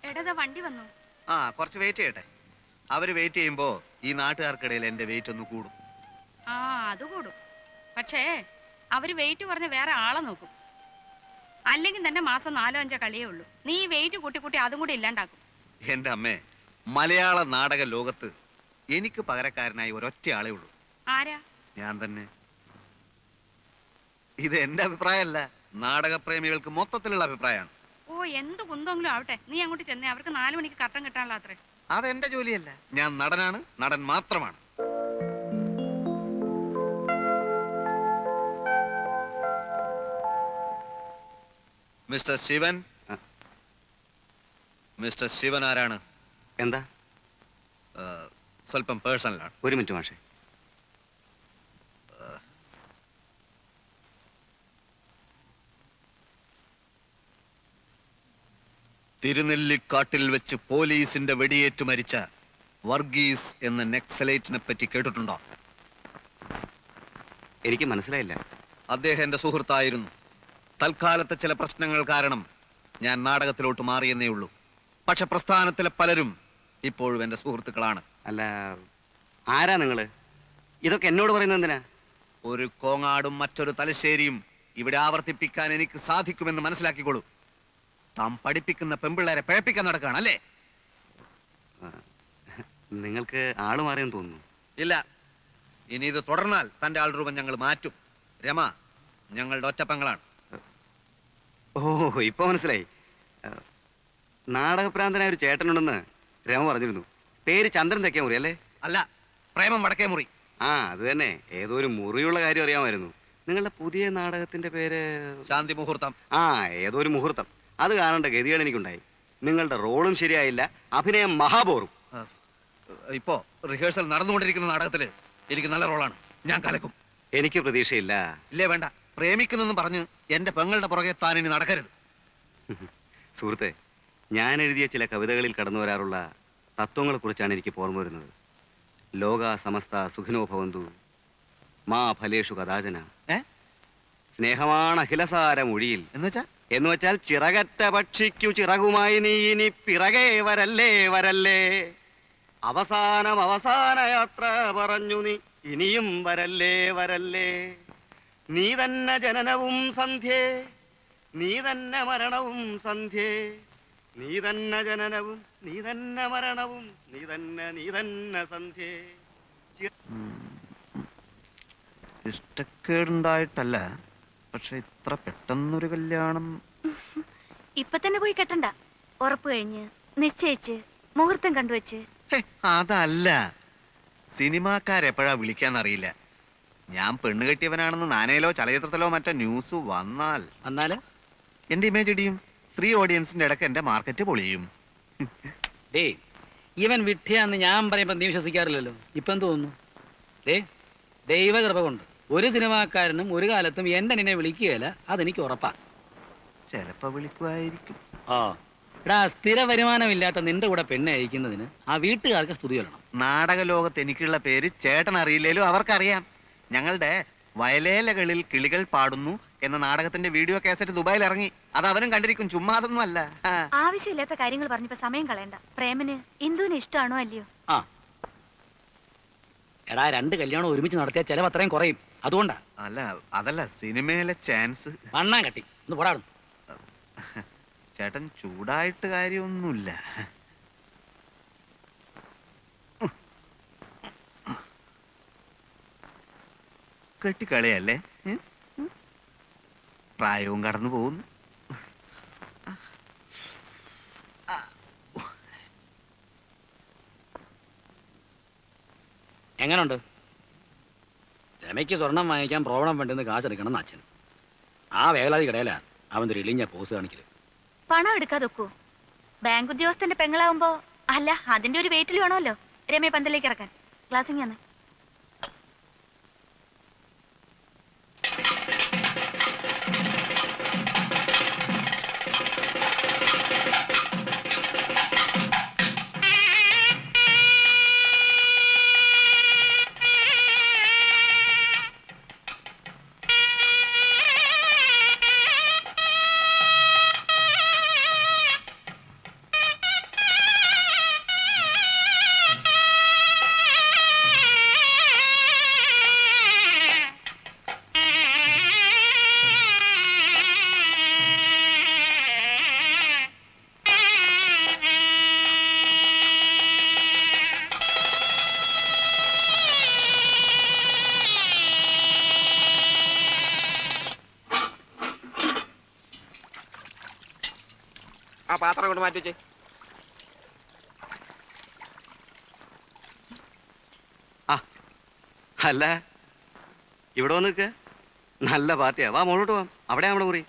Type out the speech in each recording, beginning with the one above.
എടാ വണ്ടി വന്നു. ആ കുറച്ച് വെയിറ്റ് ചെയ്യട്ടെ. അവര് വെയിറ്റ് ചെയ്യുമ്പോ ഈ നാട്ടുകാർക്കിടയിൽ എന്റെ വെയിറ്റ് ഒന്ന് കൂടും. ആ അത് കൂടും. പക്ഷേ അവര് വെയിറ്റ് കുറഞ്ഞ വേറെ ആളെ നോക്കും. അല്ലെങ്കിൽ തന്നെ മാസം 4-5 കളിയേ ഉള്ളൂ. നീ വെയിറ്റ് കൂട്ടി കൂട്ടി അതും കൂടി ഇല്ലാണ്ടാക്കും. എന്റെ അമ്മേ, മലയാള നാടക ലോകത്ത് എനിക്ക് പകരക്കാരനായി ഒരൊറ്റ ആളേ ഉള്ളൂ. ആരാ? ഞാൻ തന്നെ. ഇത് എന്റെ അഭിപ്രായമല്ല, നാടകപ്രേമികൾക്ക് മൊത്തത്തിലുള്ള അഭിപ്രായമാണ്. ഓ എന്ത് കുന്തെങ്കിലും ആവട്ടെ, നീ അങ്ങോട്ട് ചെന്നേ. അവർക്ക് 4 മണിക്ക് കട്ടൻ കിട്ടാനുള്ള അത്രേ. അതെന്റെ ജോലിയല്ല. ഞാൻ നടനാണ്, നടൻ മാത്രമാണ്. മിസ്റ്റർ ശിവൻ. മിസ്റ്റർ ശിവൻ ആരാണ്? എന്താ? സ്വല്പം പേഴ്സണലാണ്. ഒരു മിനിറ്റ് മാഷേ. തിരുനെല്ലിക്കാട്ടിൽ വെച്ച് പോലീസിന്റെ വെടിയേറ്റ് മരിച്ച വർഗീസ് എന്ന നെക്സലൈറ്റിനെ പറ്റി കേട്ടിട്ടുണ്ടോ? എനിക്ക് മനസ്സിലായില്ല. അദ്ദേഹം എന്റെ സുഹൃത്തായിരുന്നു. തൽക്കാലത്തെ ചില പ്രശ്നങ്ങൾ കാരണം ഞാൻ നാടകത്തിലോട്ട് മാറിയെന്നേ ഉള്ളൂ. പക്ഷെ പ്രസ്ഥാനത്തിലെ പലരും ഇപ്പോഴും എന്റെ സുഹൃത്തുക്കളാണ്. അല്ല, ആരാ നിങ്ങള്? ഇതൊക്കെ എന്നോട് പറയുന്നത് എന്തിനാ? ഒരു കോങ്ങാടും മറ്റൊരു തലശ്ശേരിയും ഇവിടെ ആവർത്തിപ്പിക്കാൻ എനിക്ക് സാധിക്കുമെന്ന് മനസ്സിലാക്കിക്കോളൂ. താൻ പഠിപ്പിക്കുന്ന പെമ്പിള്ളേരെ പിഴപ്പിക്കാൻ നടക്കുകയാണ് അല്ലേ? നിങ്ങൾക്ക് ആള് മാറിയെന്ന് തോന്നുന്നു. ഇല്ല, ഇനി ഇത് തുടർന്നാൽ തന്റെ ആൾ രൂപം ഞങ്ങൾ മാറ്റും. രമ ഞങ്ങളുടെ ഒറ്റപ്പങ്ങളാണ്. ഓ, ഇപ്പൊ മനസ്സിലായി. നാടകപ്രാന്തനായ ഒരു ചേട്ടനുണ്ടെന്ന് രമ പറഞ്ഞിരുന്നു. പേര് ചന്ദ്രൻ തെക്കേ മുറി അല്ലേ? അല്ല, പ്രേമം വടക്കേ മുറി. ആ അത് തന്നെ. ഏതോ ഒരു മുറിയുള്ള കാര്യം അറിയാമായിരുന്നു. നിങ്ങളുടെ പുതിയ നാടകത്തിന്റെ പേര്? ശാന്തി മുഹൂർത്തം. ആ, ഏതോ ഒരു മുഹൂർത്തം. അത് കാണേണ്ട ഗതിയാണ് എനിക്കുണ്ടായി. നിങ്ങളുടെ റോളും ശരിയായില്ല, അഭിനയം മഹാബോറും. ഇപ്പോ റിഹേഴ്സൽ നടന്നുകൊണ്ടിരിക്കുന്ന നാടകത്തില് എനിക്ക് നല്ല റോളാണ്. ഞാൻ കലക്കും. എനിക്ക് പ്രതീക്ഷയില്ല. ഇല്ലേ വേണ്ട. പ്രേമിക്കുന്നെന്ന് പറഞ്ഞ് എന്റെ പെങ്ങളുടെ പുറകെ താൻ ഇനി നടക്കരുത്. സുഹൃത്തെ, ഞാൻ എഴുതിയ ചില കവിതകളിൽ കടന്നു വരാറുള്ള തത്വങ്ങളെ കുറിച്ചാണ് എനിക്ക് ഓർമ്മ വരുന്നത്. ലോക സമസ്ത സുഖിനോ ഭവന്തു മാ ഫലേഷു കഥാചന. സ്നേഹമാണ് അഖിലസാര മൊഴിയിൽ എന്ന് വെച്ചാൽ ചിറകറ്റ പക്ഷിക്കു ചിറകുമായി നീ ഇനി പിറകെ വരല്ലേ വരല്ലേ. അവസാന യാത്ര പറഞ്ഞു നീ ഇനിയും വരല്ലേ വരല്ലേ. നീ തന്നെ ജനനവും സന്ധ്യേ, നീ തന്നെ മരണവും സന്ധ്യേ. നീ തന്നെ ജനനവും നീ തന്നെ മരണവും നീ തന്നെ സന്ധ്യേ. ഇഷ്ടക്കേടുണ്ടായിട്ടല്ല, പക്ഷെ ഇത്ര പെട്ടെന്നൊരു കല്യാണം ഇപ്പൊ തന്നെ പോയി കെട്ടണ്ട. ഉറപ്പ് കഴിഞ്ഞ് നിശ്ചയിച്ച് മുഹൂർത്തം കണ്ടുവച്ച്. അതല്ല, സിനിമാക്കാരെപ്പോഴാ വിളിക്കാന്നറിയില്ല. ഞാൻ പെണ്ണ് കെട്ടിയവനാണെന്ന് നാനയിലോ ചലച്ചിത്രത്തിലോ മറ്റോ ന്യൂസ് വന്നാൽ എന്റെ ഇമേജ് ഇടിയും. സ്ത്രീ ഓഡിയൻസിന്റെ ഇടയ്ക്ക് എന്റെ മാർക്കറ്റ് പൊളിയും. ഇവൻ വിട്ടിയാന്ന് ഞാൻ പറയുമ്പോ നീ വിശ്വസിക്കാറില്ലല്ലോ. ഇപ്പൊ എന്ത് തോന്നുന്നു? ദൈവകൃപ കൊണ്ട് ഒരു സിനിമാക്കാരനും ഒരു കാലത്തും എന്റെ നിന്നെ വിളിക്കുകയല്ല, അതെനിക്ക് ഉറപ്പാ. ചിലപ്പോ വിളിക്കുമായിരിക്കും. ആ എടാ, സ്ഥിര വരുമാനമില്ലാത്ത നിന്റെ കൂടെ പെണ്ണെ അയക്കുന്നതിന് ആ വീട്ടുകാർക്ക് സ്തുതി പറയണം. നാടക ലോകത്ത് എനിക്കുള്ള പേര് ചേട്ടൻ അറിയില്ലേലും അവർക്കറിയാം. ഞങ്ങളുടെ വയലേലകളിൽ കിളികൾ പാടുന്നു എന്ന നാടകത്തിന്റെ വീഡിയോ കാസറ്റ് ദുബായിൽ ഇറങ്ങി. അത് അവനും കണ്ടിരിക്കും, ചുമ്മാ അതൊന്നും അല്ല. ആവശ്യമില്ലാത്ത കാര്യങ്ങൾ പറഞ്ഞപ്പോ സമയം കളയണ്ട. പ്രേമന് ഇന്ദുവിന് ഇഷ്ടമാണോ അല്ലയോ? ആ എടാ, 2 കല്യാണം ഒരുമിച്ച് നടത്തിയ ചെലവ് അത്രയും കുറയും. അതുകൊണ്ടാ. അല്ല, അതല്ല, സിനിമയിലെ ചാൻസ്. മണ്ണാൻ കട്ടി ഒന്ന് പോടാടും. ചേട്ടൻ ചൂടായിട്ട് കാര്യമൊന്നുമില്ല. കെട്ടിക്കളിയല്ലേ? പ്രായവും കടന്നു പോകുന്നു. എങ്ങനുണ്ട്? രമയ്ക്ക് സ്വർണം വാങ്ങിക്കാൻ പ്രോബ്ലം വേണ്ടെന്ന് കാശെടുക്കണം എന്ന് അച്ഛൻ. ആ വേലാതി കടയിലാ അവൻ ഒരു ഇളിഞ്ഞ പോസ് കാണിക്കല്. പണം എടുക്കാതൊക്കോ? ബാങ്ക് ഉദ്യോഗസ്ഥന്റെ പെങ്ങളാവുമ്പോ അല്ല, അതിന്റെ ഒരു വെയിറ്റിൽ വേണമല്ലോ രമയെ പന്തലേക്ക് ഇറക്കാൻ. ക്ലാസ്സിങ് ആണ്. പാത്രം കൊണ്ട് മാറ്റി വെച്ചേ. അല്ല ഇവിടെ വന്ന് നിൽക്കുക. നല്ല പാർട്ടിയാ. വാ മോളോട്ട് പോവാം. അവിടെ നമ്മുടെ മുറി.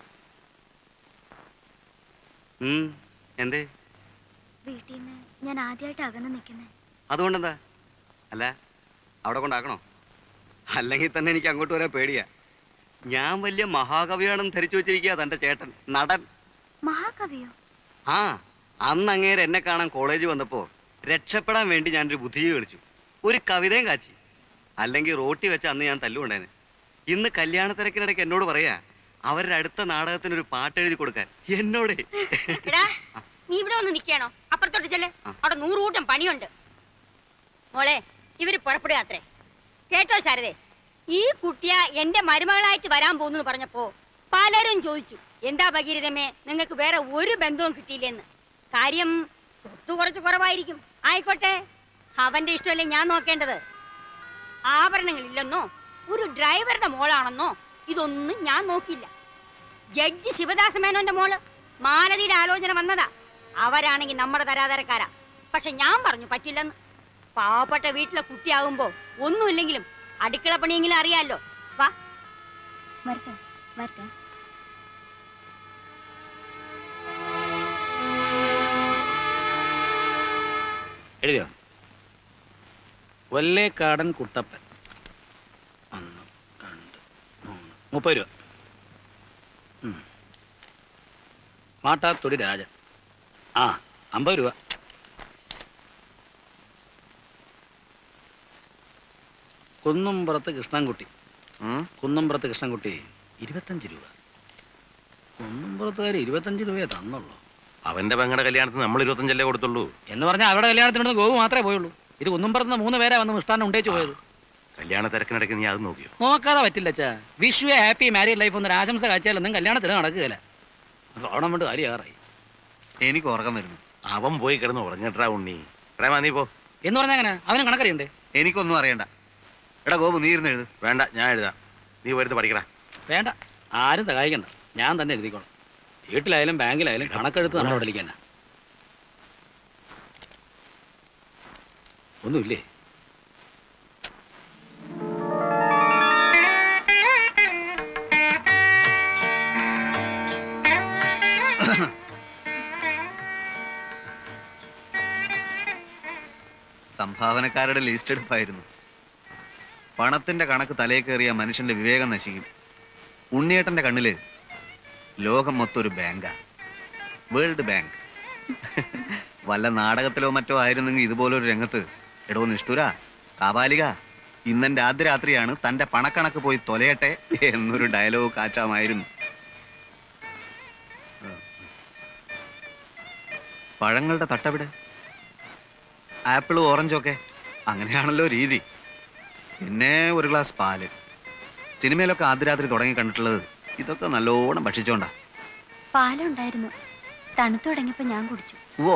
എന്തേ? വീട്ടിൽ നിന്ന് ഞാൻ ആദ്യമായിട്ട് അകന്ന് നിൽക്കുന്നേ. അതുകൊണ്ടെന്താ? അല്ല അവിടെ കൊണ്ടാക്കണോ? അല്ലെങ്കിൽ തന്നെ എനിക്ക് അങ്ങോട്ട് വരാൻ പേടിയാ. ഞാൻ വലിയ മഹാകവിയാണെന്ന് ധരിച്ചു വെച്ചിരിക്കുക തന്റെ ചേട്ടൻ നടൻ. മഹാകവിയോ? ആ, അന്ന് അങ്ങേര് എന്നെ കാണാൻ കോളേജ് വന്നപ്പോ രക്ഷപ്പെടാൻ വേണ്ടി ഞാനൊരു ബുദ്ധിജീവി കളിച്ചു, ഒരു കവിതയും കാച്ചി. അല്ലെങ്കിൽ റോട്ടി വെച്ച് അന്ന് ഞാൻ തല്ലുകൊണ്ടേനെ. ഇന്ന് കല്യാണ തിരക്കിനിടയ്ക്ക് എന്നോട് പറയാ അവരുടെ അടുത്ത നാടകത്തിനൊരു പാട്ട് എഴുതി കൊടുക്കാൻ എന്നോട്. നീ ഇവിടെ ഒന്ന് നിൽക്കണോ? അപ്പുറത്തോട്ട് ചെല്ലേ, അവിടെ 100 കൂട്ടം പണിയുണ്ട്. മോളെ, ഇവര് പുറപ്പെടുകയാത്രേ. കേട്ടോ ശാരദേ, ഈ കുട്ടിയ എന്റെ മരുമകളായിട്ട് വരാൻ പോകുന്നു പറഞ്ഞപ്പോ പലരും ചോദിച്ചു, എന്താ ഭഗീരഥമേ നിങ്ങൾക്ക് വേറെ ഒരു ബന്ധവും കിട്ടിയില്ലെന്ന്. കാര്യം സ്വത്ത് കുറച്ച് കുറവായിരിക്കും. ആയിക്കോട്ടെ, അവന്റെ ഇഷ്ടമല്ലേ ഞാൻ നോക്കേണ്ടത്. ആഭരണങ്ങളില്ലെന്നോ ഒരു ഡ്രൈവറുടെ മോളാണെന്നോ ഇതൊന്നും ഞാൻ നോക്കില്ല. ജഡ്ജി ശിവദാസ മേനോന്റെ മോള് മാലതിയുടെ ആലോചന വന്നതാ. അവരാണെങ്കിൽ നമ്മുടെ തരാതരക്കാരാ. പക്ഷെ ഞാൻ പറഞ്ഞു പറ്റില്ലെന്ന്. പാവപ്പെട്ട വീട്ടിലെ കുട്ടിയാകുമ്പോ ഒന്നുമില്ലെങ്കിലും അടുക്കള പണിയെങ്കിലും അറിയാലോ. വാ വരട്ടെ വരട്ടെ. എഴുതിയോ? വല്ലേക്കാടൻ കുട്ടപ്പൻ 1 2 3 30 രൂപ. മാട്ടാത്തൊടി രാജൻ 50 രൂപ. കുന്നുംപുറത്ത് കൃഷ്ണൻകുട്ടി 25 രൂപ. കുന്നുംപുറത്തുകാർ 25 രൂപയെ തന്നുള്ളൂ. അവന്റെ പെങ്ങളുടെ കല്യാണത്തിന് നമ്മൾ 25 കൊടുത്തുള്ളൂ എന്ന് പറഞ്ഞാൽ അവരുടെ കല്യാണത്തിനോട് ഗോവു മാത്രമേ പോയുള്ളൂ. ഇത് കുന്നുംപുറത്ത് 3 പേരെ വന്ന് മിഷ്ടാനം ഉണ്ടേച്ചു പോയത്. കല്യാണ തിരക്കിനിടയ്ക്ക് നീ അത് നോക്കിയോ? നോക്കാതെ പറ്റില്ല അച്ഛാ. വിഷു ഹാപ്പി മാരീഡ് ലൈഫ് എന്നൊരു ആശംസ കാഴ്ചയാലൊന്നും കല്യാണത്തിന് നടക്കുകയില്ല. ഓണം കൊണ്ട് കാര്യമാറായി. എനിക്ക് ഉറക്കം വരുന്നു. അവൻ പോയി കിടന്ന് ഉറങ്ങട്ടാ ഉണ്ണി. പ്രേമ നീ പോ. എന്ന് പറഞ്ഞാൽ അങ്ങനെ അവനും കണക്കറിയണ്ടേ? എനിക്കൊന്നും അറിയണ്ട. എടാ ഗോപു, നീ ഇരുന്ന് എഴുത്. വേണ്ട, ഞാൻ എഴുതാം. നീ വരുന്ന് പഠിക്കടാ. വേണ്ട, ആരും സഹായിക്കണ്ട, ഞാൻ തന്നെ എഴുതിക്കോളാം. വീട്ടിലായാലും ബാങ്കിലായാലും കണക്കെടുത്ത് നമ്മൾ പഠിക്കാനാ. ഒന്നുമില്ലേ? സംഭാവനക്കാരുടെ ലിസ്റ്റ് എടുപ്പായിരുന്നു. പണത്തിന്റെ കണക്ക് തലേ കയറിയ മനുഷ്യന്റെ വിവേകം നശിക്കും. ഉണ്ണിയേട്ടന്റെ കണ്ണില് ലോകം മൊത്തം ഒരു ബാങ്കാ, വേൾഡ് ബാങ്ക്. വല്ല നാടകത്തിലോ മറ്റോ ആയിരുന്നെങ്കിൽ ഇതുപോലൊരു രംഗത്ത് എടോ നിഷ്ഠുര കാപാലിക, ഇന്നെന്റെ ആദ്യ രാത്രിയാണ്, തന്റെ പണക്കണക്ക് പോയി തൊലയട്ടെ എന്നൊരു ഡയലോഗ് കാച്ചാമായിരുന്നു. പഴങ്ങളുടെ തട്ടവിടെ, ആപ്പിളും ഓറഞ്ചും ഒക്കെ അങ്ങനെയാണല്ലോ രീതി. പിന്നെ ഒരു ഗ്ലാസ് പാല്. സിനിമയിലൊക്കെ ആദ്യ രാത്രി തുടങ്ങി കണ്ടിട്ടുള്ളത് ഇതൊക്കെ നല്ലോണം ഭക്ഷിച്ചോണ്ടാ. പാലുണ്ടായിരുന്നു, തണുത്തു തുടങ്ങിയപ്പോ ഞാൻ കുടിച്ചു. ഓ,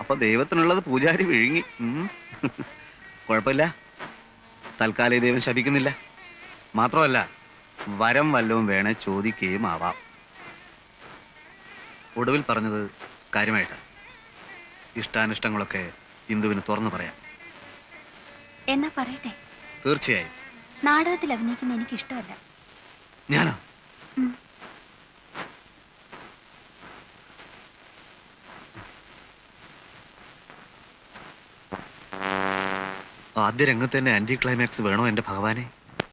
അപ്പൊ ദൈവത്തിനുള്ളത് പൂജാരി വിഴുങ്ങി. കുഴപ്പമില്ല, തൽക്കാലം ഈ ദൈവം ശപിക്കുന്നില്ല. മാത്രമല്ല വരം വല്ലവും വേണേ ചോദിക്കുകയും ആവാം. ഒടുവിൽ പറഞ്ഞത് കാര്യമായിട്ടാ. ഇഷ്ടാനിഷ്ടങ്ങളൊക്കെ ഇന്ദുവിന് തുറന്നു പറയാം. എന്നാ പറയട്ടെ? തീർച്ചയായും. നാടകത്തിൽ അഭിനയിക്കുന്ന എനിക്ക് ഇഷ്ടമല്ല. ഞാനോ? ആദ്യ രംഗത്ത് തന്നെ ആന്റി ക്ലൈമാക്സ് വേണോ എന്റെ ഭഗവാനെ?